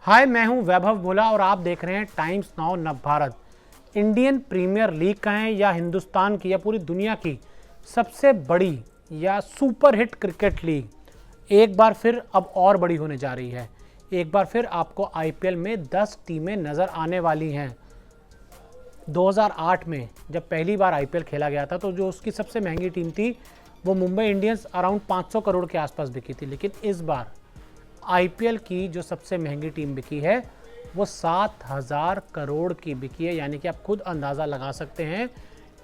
हाय, मैं हूं वैभव भोला और आप देख रहे हैं Times Now Navbharat. Indian Premier League कहें या हिंदुस्तान की या पूरी दुनिया की सबसे बड़ी या सुपर हिट क्रिकेट लीग एक बार फिर अब और बड़ी होने जा रही है। एक बार फिर आपको आईपीएल में 10 टीमें नज़र आने वाली हैं। 2008 में जब पहली बार आईपीएल खेला गया था तो जो उसकी सबसे महंगी टीम थी वो मुंबई इंडियंस अराउंड 500 करोड़ के आसपास बिकी थी। लेकिन इस बार आईपीएल की जो सबसे महंगी टीम बिकी है वो 7000 करोड़ की बिकी है। यानी कि आप खुद अंदाज़ा लगा सकते हैं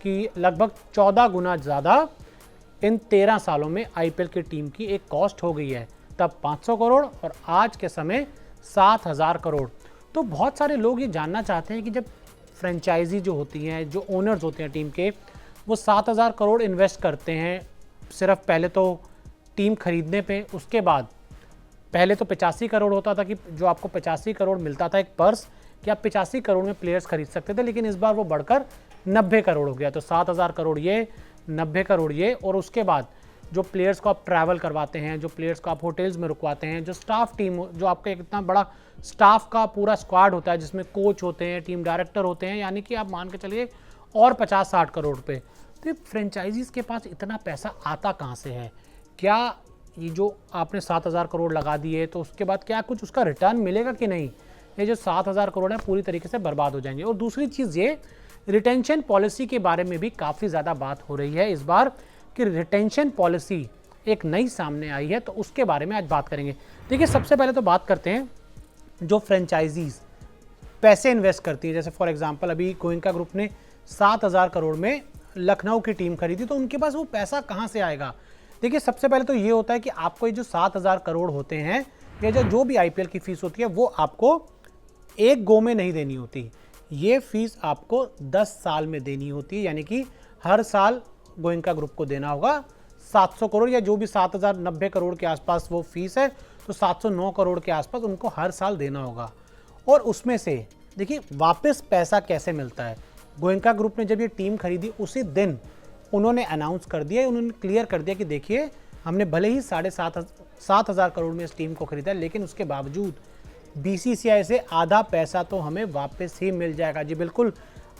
कि लगभग 14 गुना ज़्यादा इन 13 सालों में आईपीएल की टीम की एक कॉस्ट हो गई है। तब 500 करोड़ और आज के समय 7000 करोड़। तो बहुत सारे लोग ये जानना चाहते हैं कि जब फ्रेंचाइजी जो होती हैं, जो ओनर्स होते हैं टीम के, वो 7000 करोड़ इन्वेस्ट करते हैं सिर्फ पहले तो टीम खरीदने पे, उसके बाद पहले तो 85 करोड़ होता था कि जो आपको 85 करोड़ मिलता था एक पर्स कि आप 85 करोड़ में प्लेयर्स खरीद सकते थे, लेकिन इस बार वो बढ़कर 90 करोड़ हो गया। तो 7000 करोड़ ये, 90 करोड़ ये, और उसके बाद जो प्लेयर्स को आप ट्रैवल करवाते हैं, जो प्लेयर्स को आप होटल्स में रुकवाते हैं, जो स्टाफ टीम, जो आपका एक इतना बड़ा स्टाफ का पूरा स्क्वाड होता है जिसमें कोच होते हैं, टीम डायरेक्टर होते हैं, यानी कि आप मान के चलिए और 50-60 करोड़ रुपये। तो ये फ्रेंचाइजीज के पास इतना पैसा आता कहाँ से है? क्या ये जो आपने 7000 करोड़ लगा दिए तो उसके बाद क्या कुछ उसका रिटर्न मिलेगा कि नहीं? ये जो 7000 करोड़ है पूरी तरीके से बर्बाद हो जाएंगे। और दूसरी चीज़ ये, रिटेंशन पॉलिसी के बारे में भी काफ़ी ज़्यादा बात हो रही है इस बार कि रिटेंशन पॉलिसी एक नई सामने आई है, तो उसके बारे में आज बात करेंगे। देखिए, सबसे पहले तो बात करते हैं जो फ्रेंचाइजीज पैसे इन्वेस्ट करती है। जैसे फॉर एग्जांपल अभी गोयनका ग्रुप ने 7000 करोड़ में लखनऊ की टीम खरीदी, तो उनके पास वो पैसा कहाँ से आएगा? देखिए, सबसे पहले तो ये होता है कि आपको ये जो 7000 करोड़ होते हैं या जो भी आईपीएल की फीस होती है वो आपको एक गो में नहीं देनी होती। ये फीस आपको 10 साल में देनी होती है। यानी कि हर साल गोयनका ग्रुप को देना होगा 700 करोड़ या जो भी 7090 करोड़ के आसपास वो फीस है, तो 709 करोड़ के आसपास उनको हर साल देना होगा। और उसमें से देखिए वापस पैसा कैसे मिलता है। गोयनका ग्रुप ने जब ये टीम खरीदी उसी दिन उन्होंने अनाउंस कर दिया, उन्होंने क्लियर कर दिया कि देखिए, हमने भले ही 7,500 करोड़ में इस टीम को खरीदा, लेकिन उसके बावजूद बीसीसीआई से आधा पैसा तो हमें वापस ही मिल जाएगा। जी बिल्कुल,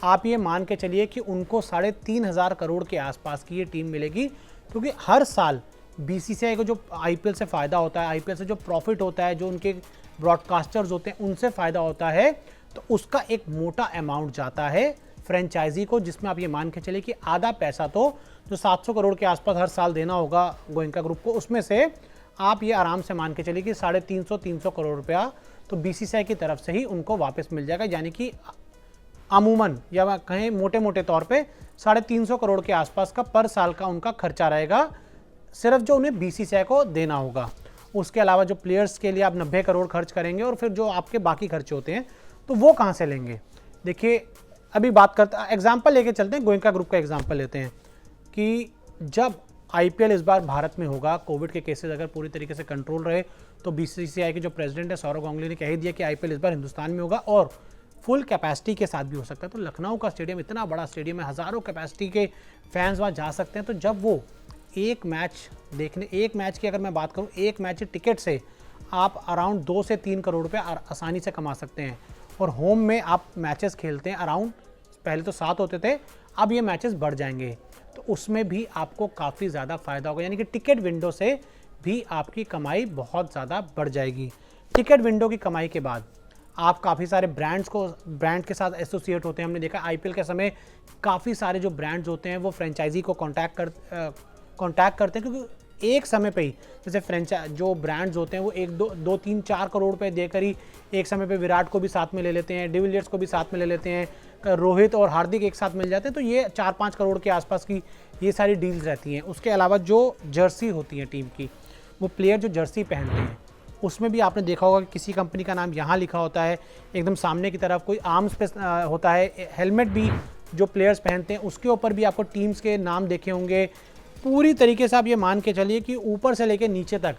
आप ये मान के चलिए कि उनको 3500 करोड़ के आसपास की ये टीम मिलेगी, क्योंकि हर साल बीसीसीआई को जो आईपीएल से फ़ायदा होता है, आईपीएल से जो प्रॉफिट होता है, जो उनके ब्रॉडकास्टर्स होते हैं उनसे फ़ायदा होता है, तो उसका एक मोटा अमाउंट जाता है फ्रेंचाइजी को, जिसमें आप ये मान के चलिए कि आधा पैसा तो जो 700 करोड़ के आसपास हर साल देना होगा गोयनका ग्रुप को, उसमें से आप ये आराम से मान के चलिए कि 350 करोड़ रुपया तो बीसीसीआई की तरफ से ही उनको वापस मिल जाएगा। यानी कि अमूमन या कहें मोटे मोटे तौर पे 350 करोड़ के आसपास का पर साल का उनका खर्चा रहेगा, सिर्फ जो उन्हें बीसीसीआई को देना होगा। उसके अलावा जो प्लेयर्स के लिए आप 90 करोड़ खर्च करेंगे और फिर जो आपके बाकी खर्चे होते हैं तो वो कहाँ से लेंगे? देखिए, अभी बात करते हैं, एग्जाम्पल लेके चलते हैं, गोयनका ग्रुप का एग्जाम्पल लेते हैं कि जब आईपीएल इस बार भारत में होगा, कोविड के केसेस अगर पूरी तरीके से कंट्रोल रहे, तो बीसीसीआई के जो प्रेसिडेंट है सौरव गांगुली ने कह ही दिया कि आईपीएल इस बार हिंदुस्तान में होगा और फुल कैपेसिटी के साथ भी हो सकता है। तो लखनऊ का स्टेडियम इतना बड़ा स्टेडियम है, हज़ारों कैपेसिटी के फैंस वहाँ जा सकते हैं। तो जब वो एक मैच देखने, एक मैच की अगर मैं बात करूँ, एक मैच के टिकट से आप अराउंड 2 से 3 करोड़ रुपये आसानी से कमा सकते हैं। और होम में आप मैचेस खेलते हैं अराउंड, पहले तो 7 होते थे, अब ये मैचेस बढ़ जाएंगे, तो उसमें भी आपको काफ़ी ज़्यादा फ़ायदा होगा। यानी कि टिकट विंडो से भी आपकी कमाई बहुत ज़्यादा बढ़ जाएगी। टिकट विंडो की कमाई के बाद आप काफ़ी सारे ब्रांड के साथ एसोसिएट होते हैं। हमने देखा आईपीएल के समय काफ़ी सारे जो ब्रांड्स होते हैं वो फ्रेंचाइजी को कॉन्टैक्ट करते हैं, क्योंकि एक समय पे ही जैसे जो ब्रांड्स होते हैं वो 1-2-3-4 करोड़ रुपए देकर ही एक समय पे विराट को भी साथ में ले लेते हैं, डिविलियर्स को भी साथ में ले लेते हैं, रोहित और हार्दिक एक साथ मिल जाते हैं। तो ये 4-5 करोड़ के आसपास की ये सारी डील्स रहती हैं। उसके अलावा जो जर्सी होती है टीम की, वो प्लेयर जो जर्सी पहनते हैं उसमें भी आपने देखा होगा कि किसी कंपनी का नाम यहाँ लिखा होता है, एकदम सामने की तरफ कोई आर्म्स पे होता है। हेलमेट भी जो प्लेयर्स पहनते हैं उसके ऊपर भी आपको टीम्स के नाम देखे होंगे। पूरी तरीके से आप ये मान के चलिए कि ऊपर से लेकर नीचे तक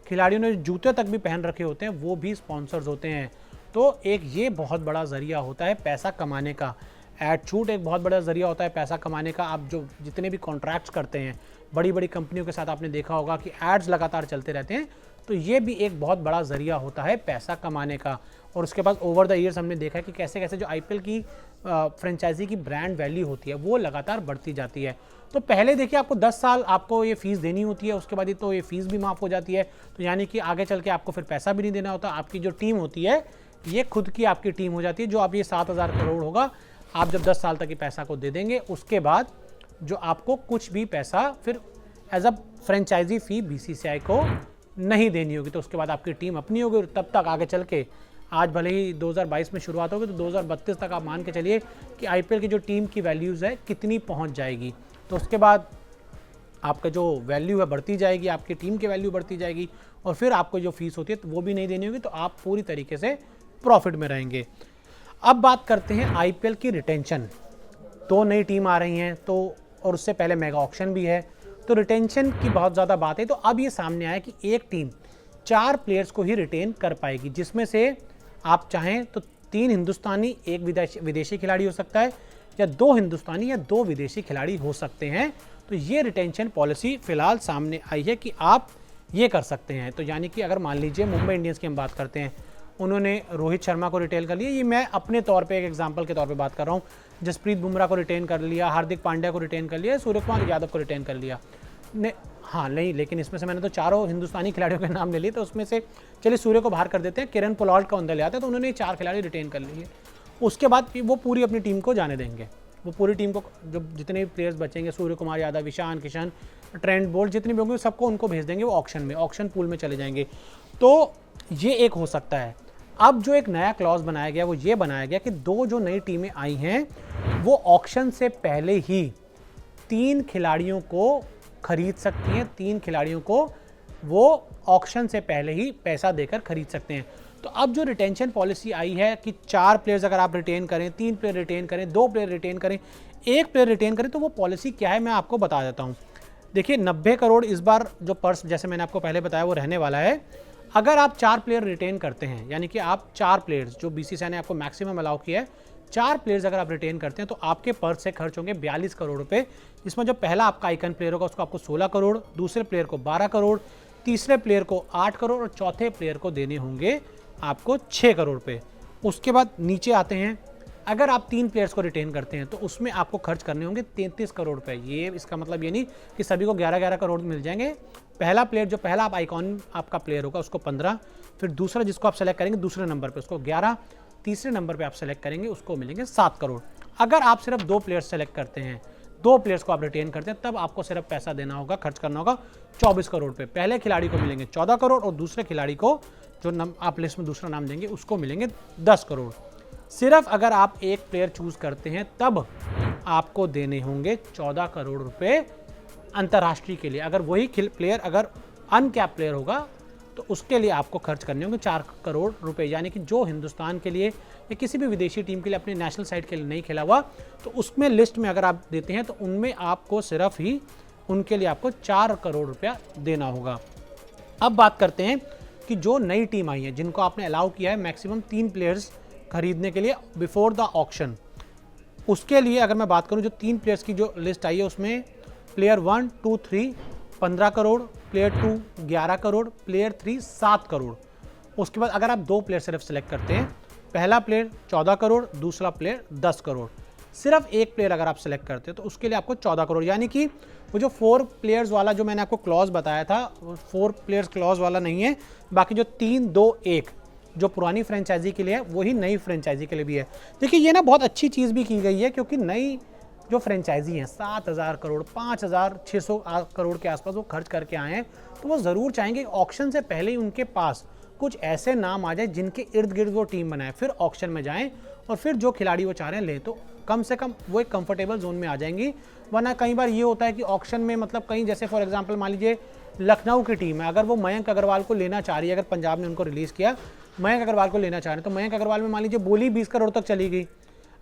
खिलाड़ियों ने जूते तक भी पहन रखे होते हैं, वो भी स्पॉन्सर्स होते हैं। तो एक ये बहुत बड़ा ज़रिया होता है पैसा कमाने का। ऐड छूट एक बहुत बड़ा ज़रिया होता है पैसा कमाने का। आप जो जितने भी कॉन्ट्रैक्ट्स करते हैं बड़ी बड़ी कंपनियों के साथ, आपने देखा होगा कि एड्स लगातार चलते रहते हैं, तो ये भी एक बहुत बड़ा ज़रिया होता है पैसा कमाने का। और उसके बाद ओवर द ईयर्स हमने देखा है कि कैसे कैसे जो आईपीएल की फ्रेंचाइजी की ब्रांड वैल्यू होती है वो लगातार बढ़ती जाती है। तो पहले देखिए आपको 10 साल आपको ये फीस देनी होती है, उसके बाद ये तो ये फीस भी माफ़ हो जाती है, तो यानी कि आगे चल के आपको फिर पैसा भी नहीं देना होता। आपकी जो टीम होती है ये खुद की आपकी टीम हो जाती है। जो आप ये 7,000 करोड़ होगा, आप जब 10 साल तक ये पैसा को दे देंगे, उसके बाद जो आपको कुछ भी पैसा फिर as a franchisee fee BCCI को नहीं देनी होगी। तो उसके बाद आपकी टीम अपनी होगी, तब तक आगे चल के, आज भले ही 2022 में शुरुआत होगी तो 2032 तक आप मान के चलिए कि आईपीएल की जो टीम की वैल्यूज़ है कितनी पहुंच जाएगी। तो उसके बाद आपका जो वैल्यू है बढ़ती जाएगी, आपकी टीम की वैल्यू बढ़ती जाएगी, और फिर आपको जो फीस होती है तो वो भी नहीं देनी होगी, तो आप पूरी तरीके से प्रॉफिट में रहेंगे। अब बात करते हैं आईपीएल की रिटेंशन। 2 नई टीम आ रही हैं, तो और उससे पहले मेगा ऑक्शन भी है, तो रिटेंशन की बहुत ज़्यादा बात है। तो अब ये सामने आया कि एक टीम 4 प्लेयर्स को ही रिटेन कर पाएगी, जिसमें से आप चाहें तो 3 हिंदुस्तानी, 1 विदेशी खिलाड़ी हो सकता है, या 2 हिंदुस्तानी या 2 विदेशी खिलाड़ी हो सकते हैं। तो ये रिटेंशन पॉलिसी फिलहाल सामने आई है कि आप ये कर सकते हैं। तो यानी कि अगर मान लीजिए मुंबई इंडियंस की हम बात करते हैं, उन्होंने रोहित शर्मा को रिटेन कर लिया, ये मैं अपने तौर पे एक एग्जांपल के तौर पे बात कर रहा हूँ, जसप्रीत बुमराह को रिटेन कर लिया, हार्दिक पांड्या को रिटेन कर लिया, सूर्य कुमार यादव को रिटेन कर लिया ने, हाँ नहीं, लेकिन इसमें से मैंने तो 4 हिंदुस्तानी खिलाड़ियों के नाम ले लिए, तो उसमें से चलिए सूर्य को बाहर कर देते हैं, किरण पोलार्ड को अंदर ले आते हैं, तो उन्होंने 4 खिलाड़ी रिटेन कर लिए। उसके बाद वो पूरी अपनी टीम को जाने देंगे, वो पूरी टीम को, जो जितने भी प्लेयर्स बचेंगे, सूर्य कुमार यादव, ईशान किशन, ट्रेंट बोल्ट, जितने भी होंगे सबको उनको भेज देंगे वो ऑक्शन में, ऑक्शन पूल में चले जाएंगे। तो ये एक हो सकता है। अब जो एक नया क्लॉज बनाया गया वो ये बनाया गया कि 2 जो नई टीमें आई हैं वो ऑक्शन से पहले ही 3 खिलाड़ियों को खरीद सकती हैं, 3 खिलाड़ियों को वो ऑक्शन से पहले ही पैसा देकर खरीद सकते हैं। तो अब जो रिटेंशन पॉलिसी आई है कि 4 प्लेयर्स अगर आप रिटेन करें, 3 प्लेयर रिटेन करें, 2 प्लेयर रिटेन करें, 1 प्लेयर रिटेन करें, तो वो पॉलिसी क्या है मैं आपको बता देता हूँ। देखिए 90 करोड़ इस बार जो पर्स, जैसे मैंने आपको पहले बताया, वो रहने वाला है। अगर आप 4 प्लेयर रिटेन करते हैं, यानी कि आप 4 प्लेयर्स, जो बीसीसीआई ने आपको मैक्सिमम अलाउ किया है, 4 प्लेयर्स अगर आप रिटेन करते हैं तो आपके पर्स से खर्च होंगे 42 करोड़ रुपए। जिसमें जो पहला आपका आइकन प्लेयर होगा उसको आपको 16 करोड़, दूसरे प्लेयर को 12 करोड़, तीसरे प्लेयर को 8 करोड़ और चौथे प्लेयर को देने होंगे आपको 6 करोड़ रुपए। उसके बाद नीचे आते हैं, अगर आप 3 प्लेयर्स को रिटेन करते हैं तो उसमें आपको खर्च करने होंगे 33 करोड़ रुपए। ये इसका मतलब ये नहीं कि सभी को 11-11 करोड़ मिल जाएंगे। पहला प्लेयर, जो पहला आप आइकॉन आपका प्लेयर होगा उसको 15, फिर दूसरा जिसको आप सेलेक्ट करेंगे दूसरे नंबर पे उसको 11, तीसरे नंबर पे आप सेलेक्ट करेंगे उसको मिलेंगे 7 करोड़। अगर आप सिर्फ 2 प्लेयर्स सेलेक्ट करते हैं, 2 प्लेयर्स को आप रिटेन करते हैं, तब आपको सिर्फ पैसा देना होगा, खर्च करना होगा 24 करोड़ पे। पहले खिलाड़ी को मिलेंगे 14 करोड़ और दूसरे खिलाड़ी को, जो आप लिस्ट में दूसरा नाम देंगे, उसको मिलेंगे 10 करोड़। सिर्फ अगर आप एक प्लेयर चूज करते हैं तब आपको देने होंगे 14 करोड़ रुपए अंतर्राष्ट्रीय के लिए। अगर वही प्लेयर अगर अनकैप प्लेयर होगा तो उसके लिए आपको खर्च करने होंगे 4 करोड़ रुपए। यानी कि जो हिंदुस्तान के लिए या किसी भी विदेशी टीम के लिए अपनी नेशनल साइड के लिए नहीं खेला हुआ, तो उसमें लिस्ट में अगर आप देते हैं तो उनमें आपको सिर्फ ही उनके लिए आपको 4 करोड़ रुपया देना होगा। अब बात करते हैं कि जो नई टीम आई है जिनको आपने अलाउ किया है मैक्सिमम 3 प्लेयर्स खरीदने के लिए बिफोर द ऑक्शन, उसके लिए अगर मैं बात करूं, जो 3 प्लेयर्स की जो लिस्ट आई है उसमें player 1, 2, 3 15 crore, player 2 11 crore, player 3 7 crore. उसके बाद अगर आप 2 प्लेयर सिर्फ सेलेक्ट करते हैं, पहला प्लेयर 14 करोड़, दूसरा प्लेयर 10 करोड़। सिर्फ एक प्लेयर अगर आप सेलेक्ट करते हैं तो उसके लिए आपको 14 करोड़। यानी कि वो जो 4 प्लेयर्स वाला जो मैंने आपको क्लॉज बताया था, वो 4 प्लेयर्स क्लॉज वाला नहीं है, बाकी जो 3, 2, 1 जो पुरानी फ्रेंचाइजी के लिए है वही नई फ्रेंचाइजी के लिए भी है। देखिए ये ना बहुत अच्छी चीज़ भी की गई है, क्योंकि नई जो फ्रेंचाइजी हैं 7,000 करोड़ 5,600 करोड़ के आसपास वो खर्च करके आए हैं, तो वो ज़रूर चाहेंगे ऑक्शन से पहले ही उनके पास कुछ ऐसे नाम आ जाए जिनके इर्द गिर्द वो टीम बनाए, फिर ऑक्शन में जाएं और फिर जो खिलाड़ी वो चाह रहे हैं लें, तो कम से कम वो एक कंफर्टेबल जोन में आ जाएंगी। वरना कई बार ये होता है कि ऑक्शन में, मतलब कहीं जैसे फॉर एग्जांपल मान लीजिए लखनऊ की टीम है, अगर वो मयंक अग्रवाल को लेना चाह रही है, अगर पंजाब ने उनको रिलीज़ किया, मयंक अग्रवाल को लेना चाह रहे हैं, तो मयंक अग्रवाल में मान लीजिए बोली 20 करोड़ तक चली गई।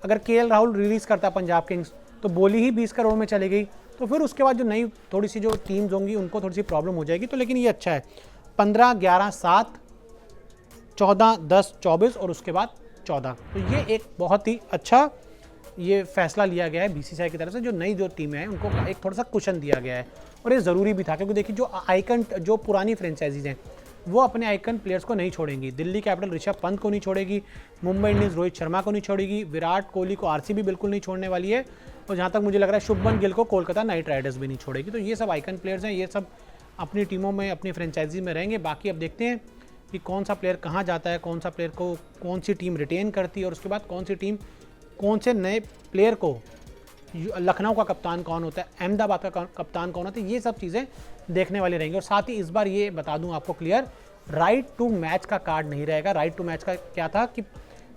अगर केएल राहुल रिलीज़ करता पंजाब किंग्स तो बोली ही 20 करोड़ में चली गई, तो फिर उसके बाद जो नई थोड़ी सी जो टीम्स होंगी उनको थोड़ी सी प्रॉब्लम हो जाएगी। तो लेकिन ये अच्छा है, 15, 11, 7, 14, 10, 24 और उसके बाद 14। तो ये एक बहुत ही अच्छा ये फैसला लिया गया है बीसीसीआई की तरफ से, जो नई जो टीमें हैं उनको एक थोड़ा सा कुशन दिया गया है। और ये ज़रूरी भी था, क्योंकि देखिए जो आइकन, जो पुरानी फ्रेंचाइजीज हैं वो अपने आइकन प्लेयर्स को नहीं छोड़ेंगी। दिल्ली कैपिटल ऋषभ पंत को नहीं छोड़ेगी, मुंबई इंडियंस रोहित शर्मा को नहीं छोड़ेगी, विराट कोहली को आरसीबी बिल्कुल नहीं छोड़ने वाली है, और जहाँ तक मुझे लग रहा है शुभमन गिल को कोलकाता नाइट राइडर्स भी नहीं छोड़ेगी। तो ये सब आइकन प्लेयर्स हैं, ये सब अपनी टीमों में, अपनी फ्रेंचाइजी में रहेंगे। बाकी अब देखते हैं कि कौन सा प्लेयर कहाँ जाता है, कौन सा प्लेयर को कौन सी टीम रिटेन करती है, और उसके बाद कौन सी टीम कौन से नए प्लेयर को, लखनऊ का कप्तान कौन होता है, अहमदाबाद का कप्तान कौन होता है, ये सब चीज़ें देखने वाली रहेंगी। और साथ ही इस बार ये बता दूं आपको क्लियर, राइट टू मैच का कार्ड नहीं रहेगा। राइट टू मैच का क्या था कि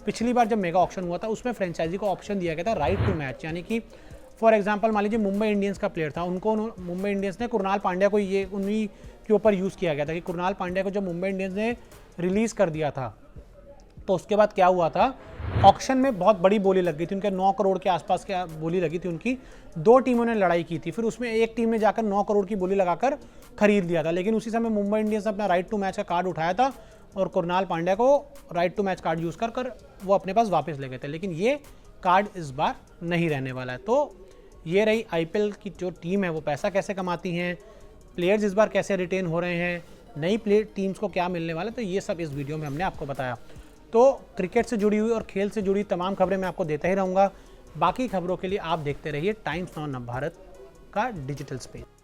पिछली बार जब मेगा ऑक्शन हुआ था उसमें फ्रेंचाइजी को ऑप्शन दिया गया था राइट टू मैच, यानी कि फॉर एग्जांपल मान लीजिए मुंबई इंडियंस का प्लेयर था, उनको मुंबई इंडियंस ने कुणाल पांड्या को, ये उन्हीं के ऊपर यूज़ किया गया था कि कुणाल पांड्या को जब मुंबई इंडियंस ने रिलीज़ कर दिया था तो उसके बाद क्या हुआ था, ऑक्शन में बहुत बड़ी बोली लग गई थी, उनके 9 करोड़ के आसपास की बोली लगी थी उनकी। 2 टीमों ने लड़ाई की थी, फिर उसमें एक टीम ने जाकर 9 करोड़ की बोली लगाकर खरीद लिया था, लेकिन उसी समय मुंबई इंडियंस ने अपना राइट टू मैच का कार्ड उठाया था और कुणाल पांड्या को right to match card use कर वो अपने पास वापस ले गए थे। लेकिन ये कार्ड इस बार नहीं रहने वाला है। तो ये रही आईपीएल की जो टीम है वो पैसा कैसे कमाती हैं, प्लेयर्स इस बार कैसे रिटेन हो रहे हैं, नई टीम्स को क्या मिलने वाला है, तो ये सब इस वीडियो में हमने आपको बताया। तो क्रिकेट से जुड़ी हुई और खेल से जुड़ी तमाम खबरें मैं आपको देता ही रहूँगा। बाकी खबरों के लिए आप देखते रहिए टाइम्स नाउ भारत का डिजिटल स्पेस।